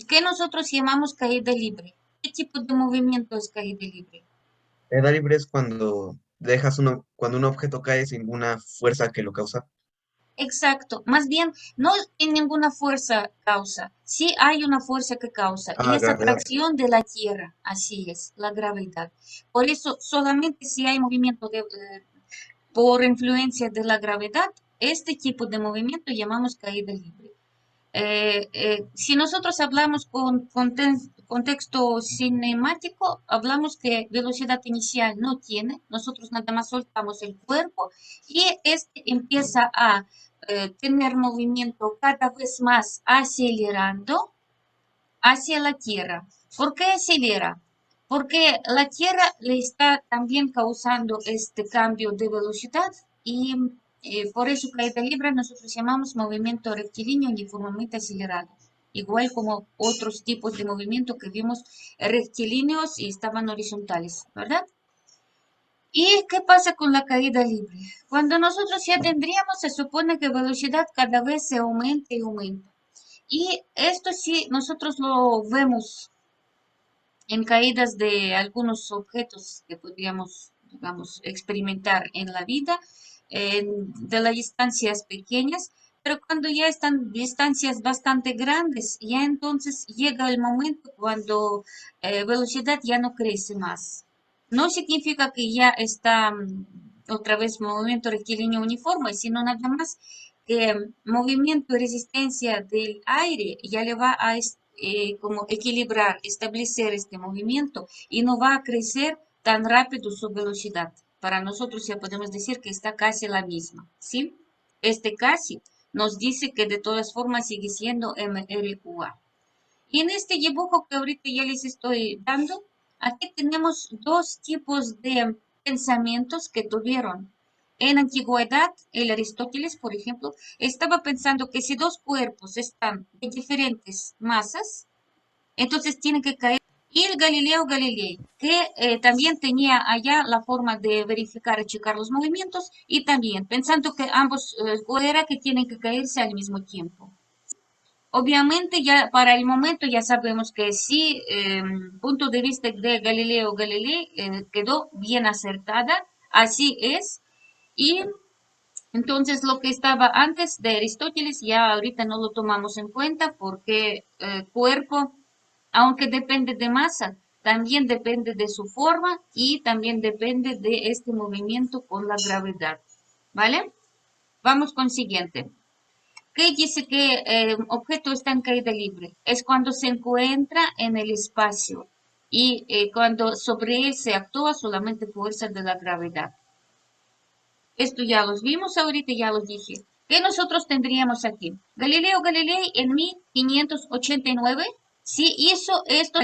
¿Qué nosotros llamamos caída libre? ¿Qué tipo de movimiento es caída libre? Caída libre es cuando cuando un objeto cae sin ninguna fuerza que lo causa. Exacto, más bien no en ninguna fuerza causa, sí hay una fuerza que causa y Ah, es gravedad. atracción de la Tierra, así es, la gravedad. Por eso solamente si hay movimiento por influencia de la gravedad, este tipo de movimiento llamamos caída libre. Si nosotros hablamos con contexto cinemático, hablamos que velocidad inicial no tiene, nosotros nada más soltamos el cuerpo y este empieza a tener movimiento cada vez más acelerando hacia la Tierra. ¿Por qué acelera? Porque la Tierra le está también causando este cambio de velocidad y por eso caída libre nosotros llamamos movimiento rectilíneo uniformemente acelerado. Igual como otros tipos de movimiento que vimos rectilíneos y estaban horizontales, ¿verdad? ¿Y qué pasa con la caída libre? Cuando nosotros ya tendríamos, se supone que velocidad cada vez se aumenta y aumenta. Y esto sí, nosotros lo vemos en caídas de algunos objetos que podríamos, digamos, experimentar en la vida, de las distancias pequeñas, pero cuando ya están distancias bastante grandes, ya entonces llega el momento cuando velocidad ya no crece más. No significa que ya está otra vez movimiento rectilíneo uniforme, sino nada más que movimiento y resistencia del aire ya le va a como equilibrar, establecer este movimiento y no va a crecer tan rápido su velocidad. Para nosotros ya podemos decir que está casi la misma, ¿sí? Este casi nos dice que de todas formas sigue siendo MRUA. Y en este dibujo que ahorita ya les estoy dando, aquí tenemos dos tipos de pensamientos que tuvieron. En antigüedad, el Aristóteles, por ejemplo, estaba pensando que si dos cuerpos están de diferentes masas, entonces tienen que caer. Y el Galileo Galilei, que también tenía allá la forma de verificar y checar los movimientos, y también pensando que ambos era que tienen que caerse al mismo tiempo. Obviamente ya para el momento ya sabemos que sí, punto de vista de Galileo Galilei quedó bien acertada, así es, y entonces lo que estaba antes de Aristóteles ya ahorita no lo tomamos en cuenta porque cuerpo, aunque depende de masa, también depende de su forma y también depende de este movimiento con la gravedad, ¿vale? Vamos con siguiente. ¿Qué dice que objeto está en caída libre? Es cuando se encuentra en el espacio y cuando sobre él se actúa solamente fuerza de la gravedad. Esto ya los vimos ahorita, ya los dije. ¿Qué nosotros tendríamos aquí? Galileo Galilei en 1589 sí hizo esto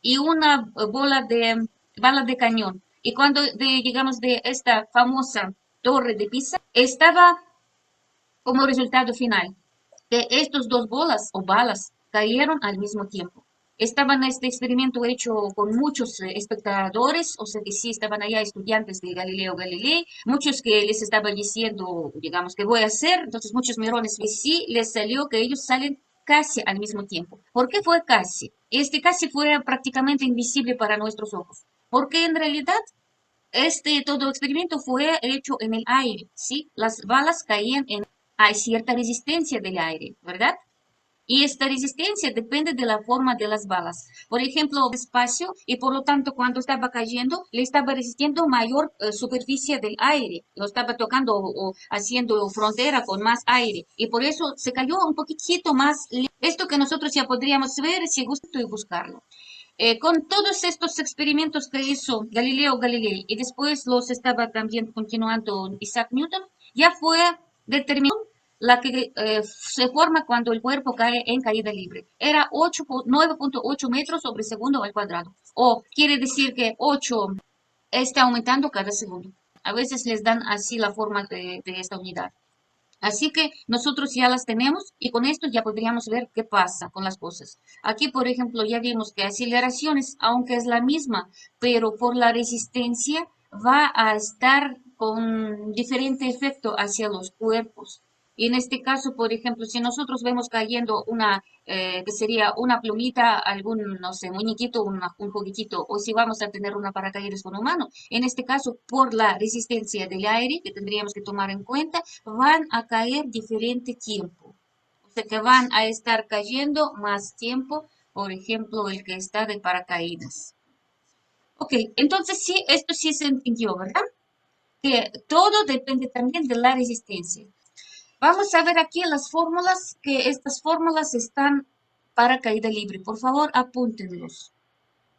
y una bala de cañón. Y cuando llegamos de esta famosa torre de Pisa, estaba como resultado final que estos dos bolas o balas cayeron al mismo tiempo. Estaban este experimento hecho con muchos espectadores, o sea que sí estaban allá estudiantes de Galileo Galilei, muchos que les estaba diciendo, digamos, que voy a hacer, entonces muchos mirones, y sí les salió que ellos salen casi al mismo tiempo. ¿Por qué fue casi? Este casi fue prácticamente invisible para nuestros ojos, porque en realidad este todo experimento fue hecho en el aire, ¿sí? Las balas caían en... Hay cierta resistencia del aire, ¿verdad? Y esta resistencia depende de la forma de las balas. Por ejemplo, espacio y por lo tanto cuando estaba cayendo le estaba resistiendo mayor superficie del aire, lo estaba tocando o haciendo frontera con más aire y por eso se cayó un poquitito más. Esto que nosotros ya podríamos ver si gusta y buscarlo. Con todos estos experimentos que hizo Galileo Galilei y después los estaba también continuando Isaac Newton, ya fue determinado la que se forma cuando el cuerpo cae en caída libre. Era 9.8 metros sobre segundo al cuadrado. O quiere decir que 8 está aumentando cada segundo. A veces les dan así la forma de esta unidad. Así que nosotros ya las tenemos y con esto ya podríamos ver qué pasa con las cosas. Aquí, por ejemplo, ya vimos que aceleraciones, aunque es la misma, pero por la resistencia va a estar con diferente efecto hacia los cuerpos. Y en este caso, por ejemplo, si nosotros vemos cayendo una, que sería una plumita, algún, no sé, muñequito, un juguetito, o si vamos a tener una paracaídas con humano, en este caso, por la resistencia del aire que tendríamos que tomar en cuenta, van a caer diferente tiempo. O sea que van a estar cayendo más tiempo, por ejemplo, el que está de paracaídas. Ok, entonces sí, esto sí se entendió, ¿verdad? Que todo depende también de la resistencia. Vamos a ver aquí las fórmulas, que estas fórmulas están para caída libre. Por favor, apúntenlos.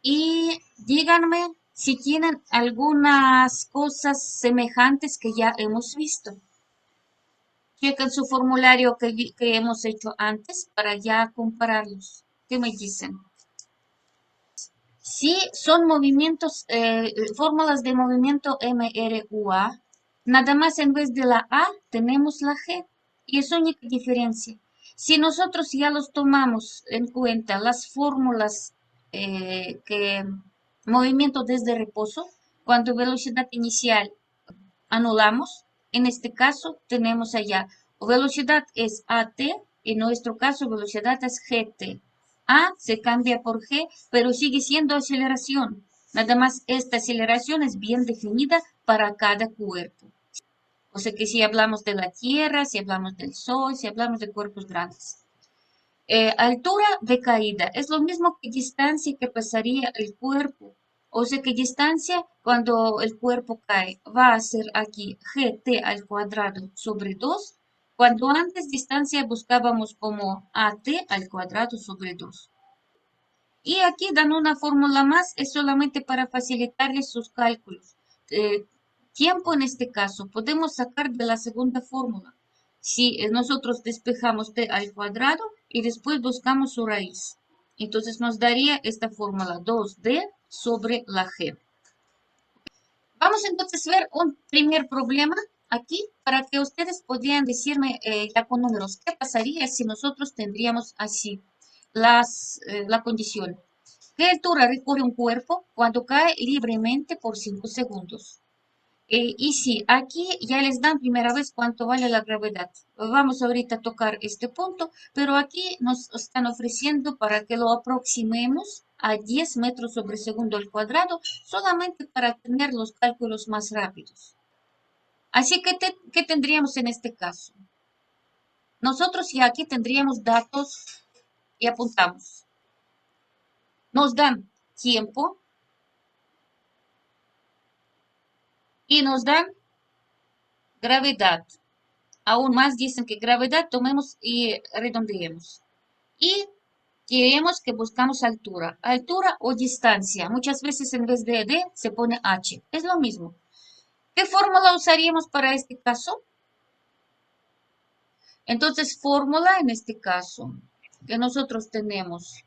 Y díganme si tienen algunas cosas semejantes que ya hemos visto. Chequen su formulario que hemos hecho antes para ya compararlos. ¿Qué me dicen? Sí, son movimientos, fórmulas de movimiento MRUA. Nada más en vez de la A tenemos la G y es única diferencia. Si nosotros ya los tomamos en cuenta las fórmulas que movimiento desde reposo, cuando velocidad inicial anulamos, en este caso tenemos allá velocidad es AT, en nuestro caso velocidad es GT. A se cambia por G, pero sigue siendo aceleración. Nada más esta aceleración es bien definida para cada cuerpo. O sea que si hablamos de la Tierra, si hablamos del Sol, si hablamos de cuerpos grandes. Altura de caída es lo mismo que distancia que pasaría el cuerpo. O sea que distancia cuando el cuerpo cae va a ser aquí gt al cuadrado sobre 2, cuando antes distancia buscábamos como at al cuadrado sobre 2. Y aquí dan una fórmula más, es solamente para facilitarles sus cálculos. Eh, Tiempo en este caso, podemos sacar de la segunda fórmula. Si nosotros despejamos t al cuadrado y después buscamos su raíz. Entonces nos daría esta fórmula 2d sobre la g. Vamos entonces a ver un primer problema aquí para que ustedes podrían decirme ya con números qué pasaría si nosotros tendríamos así la condición. ¿Qué altura recorre un cuerpo cuando cae libremente por 5 segundos? Y sí, aquí ya les dan primera vez cuánto vale la gravedad. Vamos ahorita a tocar este punto, pero aquí nos están ofreciendo para que lo aproximemos a 10 metros sobre segundo al cuadrado, solamente para tener los cálculos más rápidos. Así que, ¿qué tendríamos en este caso? Nosotros ya aquí tendríamos datos y apuntamos. Nos dan tiempo y nos dan gravedad. Aún más dicen que gravedad tomemos y redondeemos. Y queremos que buscamos altura. Altura o distancia. Muchas veces en vez de D se pone H. Es lo mismo. ¿Qué fórmula usaríamos para este caso? Entonces, fórmula en este caso que nosotros tenemos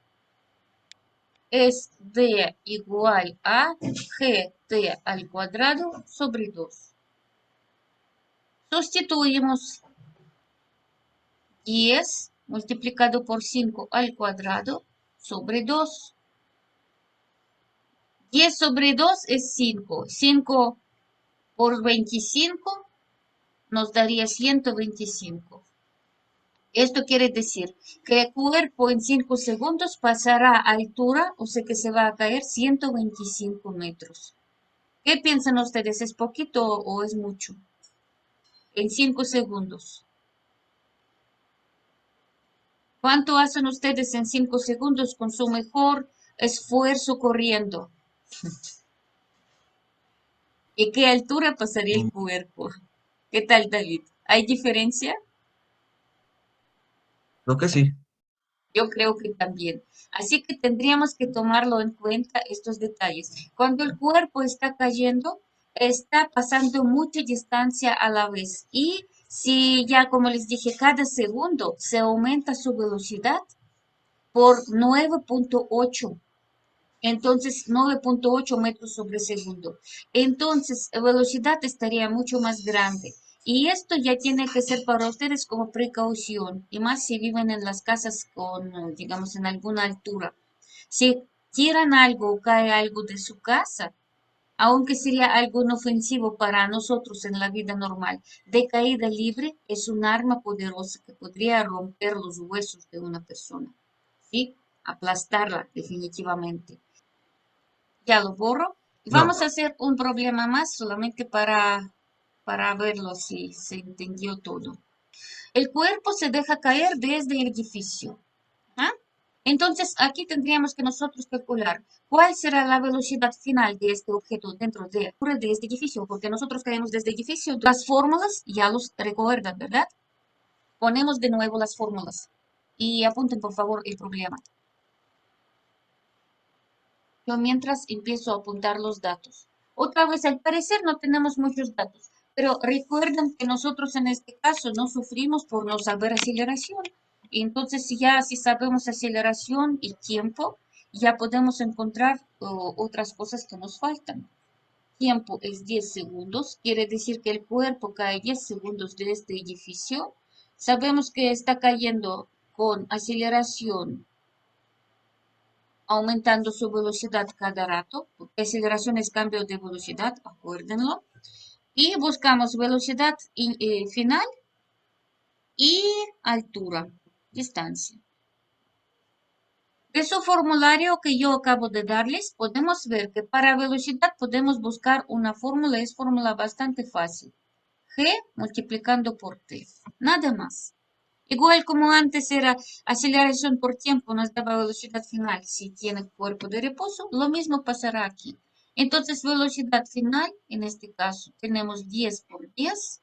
es D igual a GT al cuadrado sobre 2. Sustituimos 10 multiplicado por 5 al cuadrado sobre 2. 10 sobre 2 es 5. 5 por 25 nos daría 125. Esto quiere decir que el cuerpo en 5 segundos pasará a altura, o sea que se va a caer 125 metros. ¿Qué piensan ustedes? ¿Es poquito o es mucho? En 5 segundos. ¿Cuánto hacen ustedes en 5 segundos con su mejor esfuerzo corriendo? ¿Y qué altura pasaría el Mm, cuerpo? ¿Qué tal, David? ¿Hay diferencia? Creo que sí. Yo creo que también. Así que tendríamos que tomarlo en cuenta estos detalles. Cuando el cuerpo está cayendo, está pasando mucha distancia a la vez. Y si ya, como les dije, cada segundo se aumenta su velocidad por 9.8. Entonces, 9.8 metros sobre segundo. Entonces, la velocidad estaría mucho más grande. Y esto ya tiene que ser para ustedes como precaución, y más si viven en las casas con, digamos, en alguna altura. Si tiran algo o cae algo de su casa, aunque sería algo inofensivo para nosotros en la vida normal, de caída libre es un arma poderosa que podría romper los huesos de una persona, ¿sí? Aplastarla definitivamente. Ya lo borro. No, Vamos a hacer un problema más solamente para verlo si se entendió todo. El cuerpo se deja caer desde el edificio. ¿Ah? Entonces, aquí tendríamos que nosotros calcular cuál será la velocidad final de este objeto dentro de este edificio, porque nosotros caemos desde el edificio. Las fórmulas ya los recuerdan, ¿verdad? Ponemos de nuevo las fórmulas y apunten por favor el problema. Yo mientras empiezo a apuntar los datos. Otra vez, al parecer no tenemos muchos datos, pero recuerden que nosotros en este caso no sufrimos por no saber aceleración. Entonces, ya si sabemos aceleración y tiempo, ya podemos encontrar otras cosas que nos faltan. Tiempo es 10 segundos, quiere decir que el cuerpo cae 10 segundos de este edificio. Sabemos que está cayendo con aceleración aumentando su velocidad cada rato, porque aceleración es cambio de velocidad, acuérdenlo, y buscamos velocidad final y altura, distancia. De su formulario que yo acabo de darles, podemos ver que para velocidad podemos buscar una fórmula, es fórmula bastante fácil. G multiplicando por T, nada más. Igual como antes era aceleración por tiempo, nos daba velocidad final si tiene cuerpo de reposo, lo mismo pasará aquí. Entonces, velocidad final, en este caso, tenemos 10 por 10.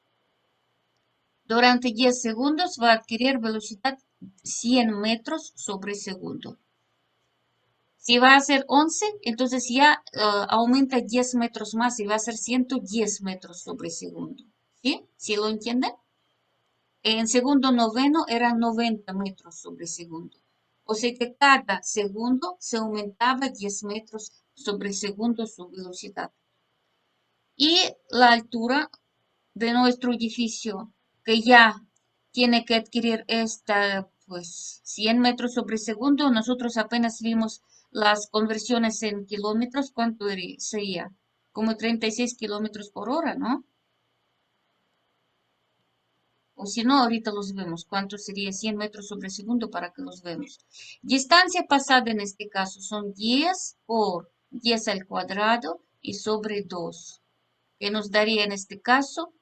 Durante 10 segundos va a adquirir velocidad 100 metros sobre segundo. Si va a ser 11, entonces ya aumenta 10 metros más y va a ser 110 metros sobre segundo. ¿Sí? ¿Sí lo entienden? En segundo noveno eran 90 metros sobre segundo. O sea que cada segundo se aumentaba 10 metros sobre segundo su velocidad. Y la altura de nuestro edificio, que ya tiene que adquirir esta, pues, 100 metros sobre segundo, nosotros apenas vimos las conversiones en kilómetros, ¿cuánto sería? Como 36 kilómetros por hora, ¿no? O si no, ahorita los vemos. ¿Cuánto sería 100 metros sobre segundo para que los vemos? Distancia pasada en este caso son 10 por 10 al cuadrado y sobre 2, que nos daría en este caso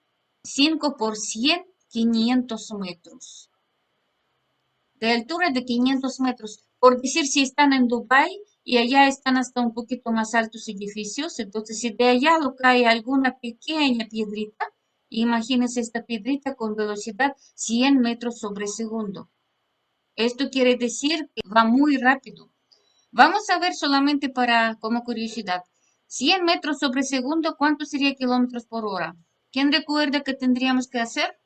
5 por 100, 500 metros. De altura de 500 metros. Por decir, si están en Dubái y allá están hasta un poquito más altos edificios, entonces si de allá lo cae alguna pequeña piedrita, imagínense esta piedrita con velocidad 100 metros sobre segundo. Esto quiere decir que va muy rápido. Vamos a ver solamente para, como curiosidad, 100 metros sobre segundo, ¿cuánto sería kilómetros por hora? ¿Quién recuerda que tendríamos que hacer?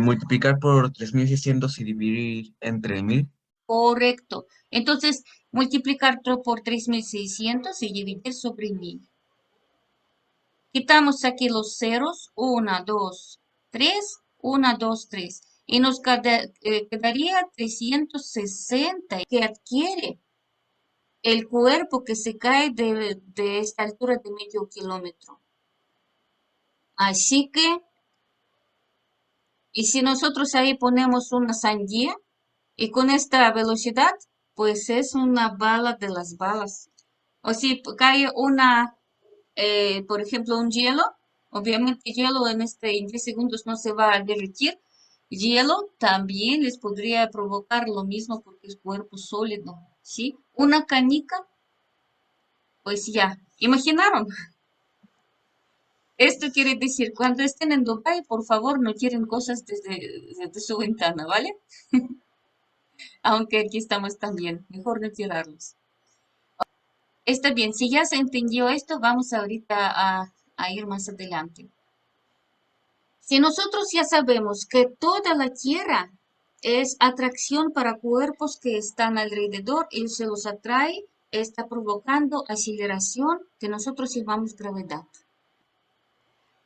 multiplicar por 3600 y dividir entre 1000. Correcto. Entonces, multiplicar por 3600 y dividir sobre 1000. Quitamos aquí los ceros, 1, 2, 3, 1, 2, 3. Y nos quedaría 360 que adquiere el cuerpo que se cae de esta altura de medio kilómetro. Así que, y si nosotros ahí ponemos una sandía y con esta velocidad, pues es una bala de las balas. O si cae una, por ejemplo, un hielo, obviamente hielo en 10 segundos no se va a derretir. Hielo también les podría provocar lo mismo porque es cuerpo sólido, ¿sí? Una canica, pues ya, ¿imaginaron? Esto quiere decir, cuando estén en Dubái, por favor, no tiren cosas desde su ventana, ¿vale? Aunque aquí estamos también, mejor no tirarlos. Está bien, si ya se entendió esto, vamos ahorita a ir más adelante. Si nosotros ya sabemos que toda la Tierra es atracción para cuerpos que están alrededor y se los atrae, está provocando aceleración que nosotros llamamos gravedad.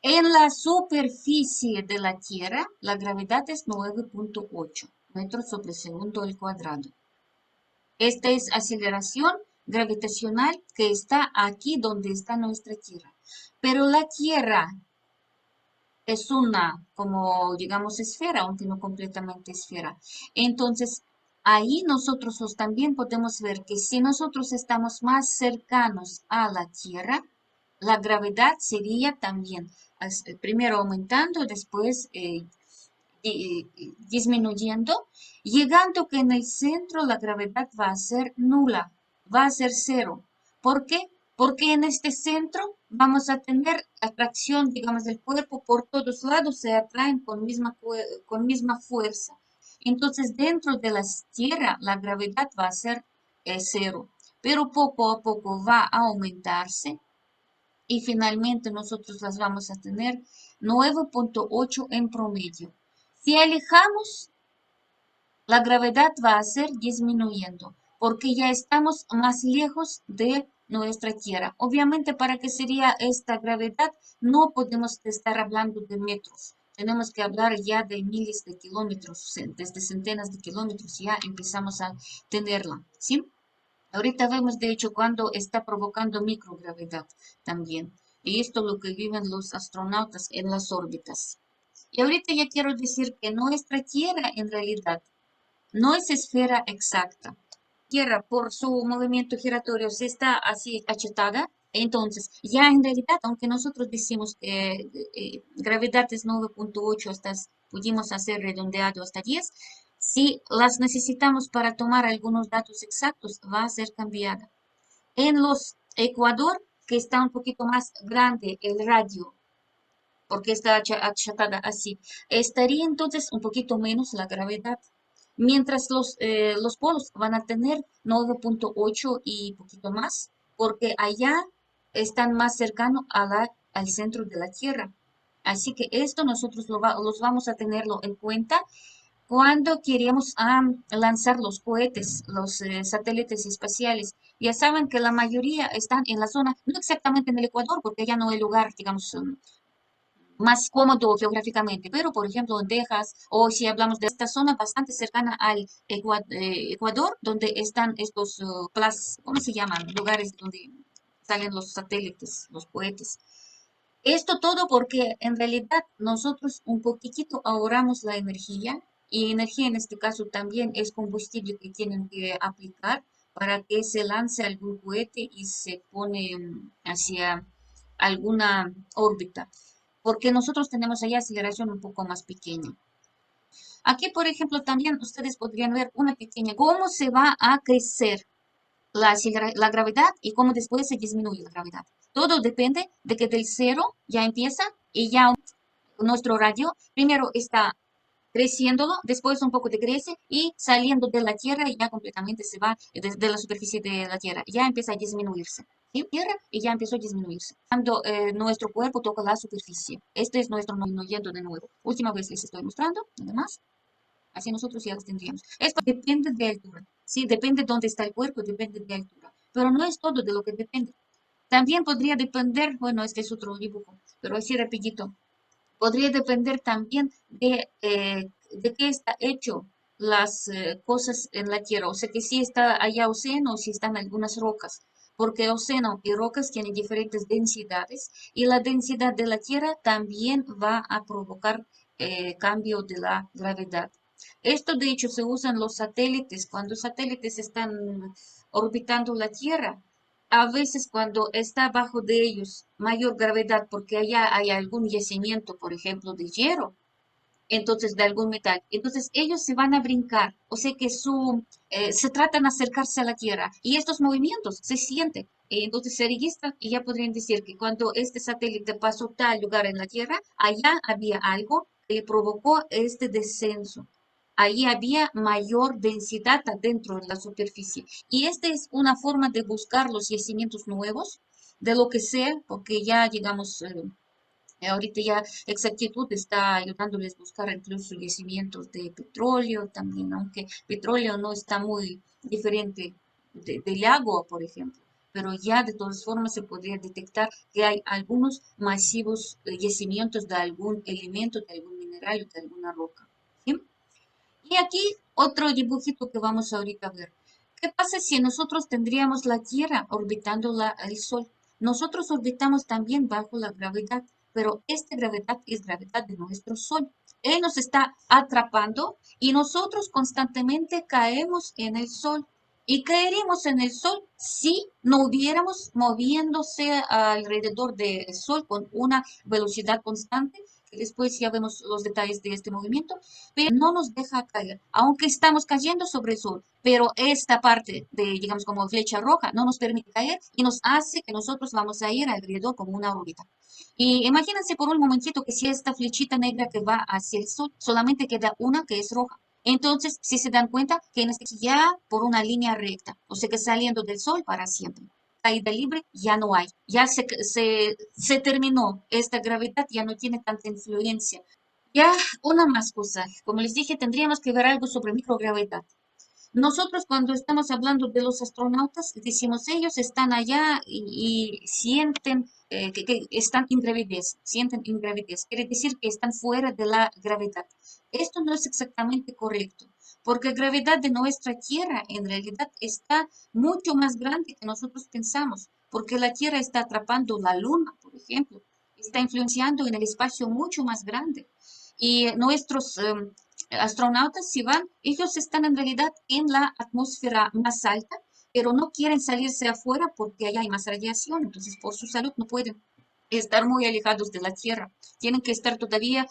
En la superficie de la Tierra, la gravedad es 9.8 metros sobre segundo al cuadrado. Esta es aceleración gravitacional que está aquí donde está nuestra Tierra. Pero la Tierra es una, como digamos, esfera, aunque no completamente esfera. Entonces, ahí nosotros también podemos ver que si nosotros estamos más cercanos a la Tierra, la gravedad sería también primero aumentando, después disminuyendo, llegando que en el centro la gravedad va a ser nula, va a ser cero. ¿Por qué? Porque en este centro vamos a tener atracción, digamos, del cuerpo por todos lados, se atraen con misma fuerza. Entonces, dentro de la Tierra, la gravedad va a ser cero, pero poco a poco va a aumentarse y finalmente nosotros las vamos a tener 9.8 en promedio. Si alejamos, la gravedad va a ser disminuyendo porque ya estamos más lejos de nuestra Tierra. Obviamente, para que sería esta gravedad, no podemos estar hablando de metros. Tenemos que hablar ya de miles de kilómetros, desde centenas de kilómetros, ya empezamos a tenerla, ¿sí? Ahorita vemos, de hecho, cuando está provocando microgravedad también. Y esto es lo que viven los astronautas en las órbitas. Y ahorita ya quiero decir que nuestra Tierra en realidad no es esfera exacta. Tierra por su movimiento giratorio se está así achatada. Entonces, ya en realidad, aunque nosotros decimos que gravedad es 9.8, hasta pudimos hacer redondeado hasta 10, si las necesitamos para tomar algunos datos exactos, va a ser cambiada. En los Ecuador, que está un poquito más grande el radio, porque está achatada así, estaría entonces un poquito menos la gravedad. Mientras los polos van a tener 9.8 y poquito más, porque allá están más cercanos al centro de la Tierra. Así que esto nosotros los vamos a tenerlo en cuenta cuando queríamos lanzar los cohetes, los satélites espaciales. Ya saben que la mayoría están en la zona, no exactamente en el Ecuador, porque ya no hay lugar, digamos, más cómodo geográficamente, pero por ejemplo en Texas, o si hablamos de esta zona bastante cercana al Ecuador, donde están estos, ¿cómo se llaman? Lugares donde salen los satélites, los cohetes. Esto todo porque en realidad nosotros un poquitito ahorramos la energía y energía en este caso también es combustible que tienen que aplicar para que se lance algún cohete y se pone hacia alguna órbita, porque nosotros tenemos allá aceleración un poco más pequeña. Aquí, por ejemplo, también ustedes podrían ver una pequeña, cómo se va a crecer la gravedad y cómo después se disminuye la gravedad. Todo depende de que del cero ya empieza y ya nuestro radio primero está creciéndolo, después un poco decrece y saliendo de la Tierra y ya completamente se va desde la superficie de la Tierra, ya empieza a disminuirse. ¿Sí? Tierra y ya empezó a disminuirse. Cuando nuestro cuerpo toca la superficie, este es nuestro disminuyendo de nuevo. Última vez les estoy mostrando, nada más. Así nosotros ya los tendríamos. Esto depende de altura. Sí, depende de dónde está el cuerpo, depende de altura. Pero no es todo de lo que depende. También podría depender, bueno, este es otro dibujo, pero así rapidito. Podría depender también de qué está hecho las cosas en la Tierra. O sea, que si está allá océano o si están algunas rocas. Porque océano y rocas tienen diferentes densidades y la densidad de la Tierra también va a provocar cambio de la gravedad. Esto de hecho se usa en los satélites, cuando satélites están orbitando la Tierra. A veces cuando está bajo de ellos mayor gravedad, porque allá hay algún yacimiento, por ejemplo, de hierro, entonces de algún metal, entonces ellos se van a brincar, o sea que se tratan de acercarse a la Tierra y estos movimientos se sienten. Entonces se registran y ya podrían decir que cuando este satélite pasó tal lugar en la Tierra, allá había algo que provocó este descenso. Allí había mayor densidad adentro de la superficie. Y esta es una forma de buscar los yacimientos nuevos, de lo que sea, porque ya, digamos, ahorita ya exactitud está ayudándoles a buscar incluso yacimientos de petróleo también, aunque petróleo no está muy diferente del agua, por ejemplo. Pero ya de todas formas se podría detectar que hay algunos masivos yacimientos de algún elemento, de algún mineral o de alguna roca. ¿Sí? Y aquí otro dibujito que vamos ahorita a ver. ¿Qué pasa si nosotros tendríamos la Tierra orbitando el Sol? Nosotros orbitamos también bajo la gravedad, pero esta gravedad es gravedad de nuestro Sol. Él nos está atrapando y nosotros constantemente caemos en el Sol. Y caeríamos en el Sol si no hubiéramos moviéndose alrededor del Sol con una velocidad constante, que después ya vemos los detalles de este movimiento, pero no nos deja caer, aunque estamos cayendo sobre el Sol, pero esta parte de, digamos, como flecha roja no nos permite caer y nos hace que nosotros vamos a ir alrededor como una órbita. Y imagínense por un momentito que si esta flechita negra que va hacia el Sol, solamente queda una que es roja. Entonces, si se dan cuenta que en este ya por una línea recta, o sea que saliendo del Sol para siempre. Caída libre ya no hay, ya se terminó esta gravedad, ya no tiene tanta influencia. Ya, una más cosa. Como les dije, tendríamos que ver algo sobre microgravedad. Nosotros cuando estamos hablando de los astronautas, decimos ellos están allá y sienten que están en gravidez, sienten ingravidez. Quiere decir que están fuera de la gravedad. Esto no es exactamente correcto, porque la gravedad de nuestra Tierra en realidad está mucho más grande que nosotros pensamos, porque la Tierra está atrapando la Luna, por ejemplo, está influenciando en el espacio mucho más grande. Y nuestros astronautas, si van, ellos están en realidad en la atmósfera más alta, pero no quieren salirse afuera porque allá hay más radiación, entonces por su salud no pueden estar muy alejados de la Tierra, tienen que estar todavía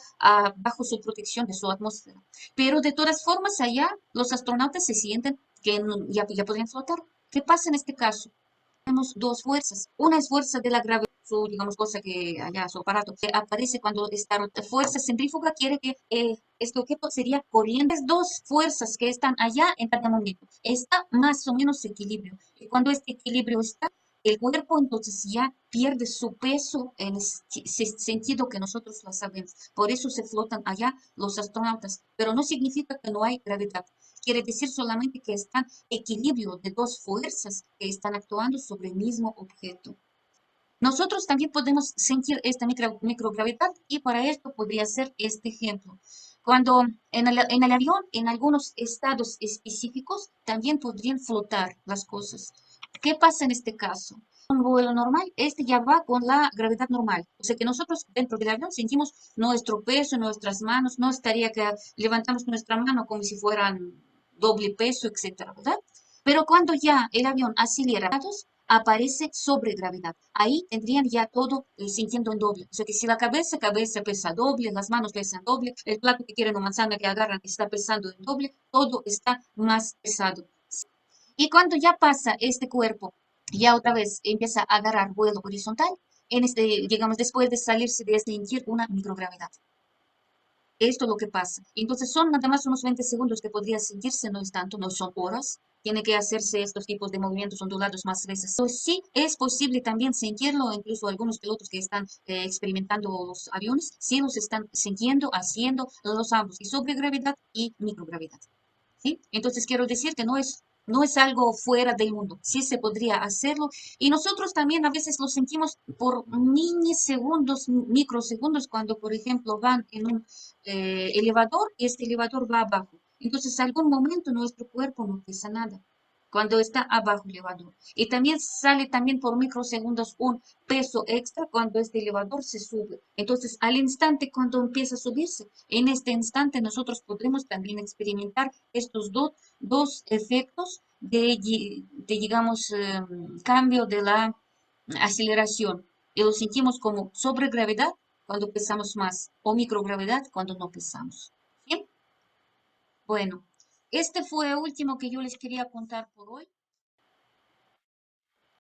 bajo su protección de su atmósfera. Pero de todas formas, allá los astronautas se sienten que ya podrían flotar. ¿Qué pasa en este caso? Tenemos dos fuerzas. Una es fuerza de la gravedad, su, digamos, cosa que allá, su aparato, que aparece cuando esta fuerza centrífuga quiere que este objeto sería corriente. Dos fuerzas que están allá en cada momento. Está más o menos equilibrio. Y cuando este equilibrio está, el cuerpo entonces ya pierde su peso en ese sentido que nosotros lo sabemos. Por eso se flotan allá los astronautas. Pero no significa que no hay gravedad. Quiere decir solamente que están equilibrio de dos fuerzas que están actuando sobre el mismo objeto. Nosotros también podemos sentir esta microgravedad y para esto podría ser este ejemplo. Cuando en el avión, en algunos estados específicos, también podrían flotar las cosas. ¿Qué pasa en este caso? Un vuelo normal, este ya va con la gravedad normal. O sea que nosotros dentro del avión sentimos nuestro peso, nuestras manos, no estaría que levantamos nuestra mano como si fueran doble peso, etcétera, ¿verdad? Pero cuando ya el avión acelera, aparece sobregravedad. Ahí tendrían ya todo sintiendo en doble. O sea que si la cabeza pesa doble, las manos pesan doble, el plato que quieren o manzana que agarran está pesando en doble, todo está más pesado. Y cuando ya pasa este cuerpo, ya otra vez empieza a agarrar vuelo horizontal, en este, digamos, después de salirse de sentir una microgravedad. Esto es lo que pasa. Entonces son nada más unos 20 segundos que podría sentirse, no es tanto, no son horas. Tiene que hacerse estos tipos de movimientos ondulados más veces. Entonces, sí es posible también sentirlo, incluso algunos pilotos que están experimentando los aviones, sí los están sintiendo, haciendo los ambos, y sobregravedad y microgravedad. ¿Sí? Entonces quiero decir que no es algo fuera del mundo, sí se podría hacerlo y nosotros también a veces lo sentimos por milisegundos, microsegundos cuando por ejemplo van en un elevador y este elevador va abajo. Entonces, algún momento nuestro cuerpo no pesa nada cuando está abajo el elevador. Y también sale también por microsegundos un peso extra cuando este elevador se sube. Entonces, al instante cuando empieza a subirse, en este instante nosotros podremos también experimentar estos dos efectos de digamos, cambio de la aceleración. Y lo sentimos como sobregravedad cuando pesamos más o microgravedad cuando no pesamos. ¿Sí? Bueno, este fue el último que yo les quería contar por hoy.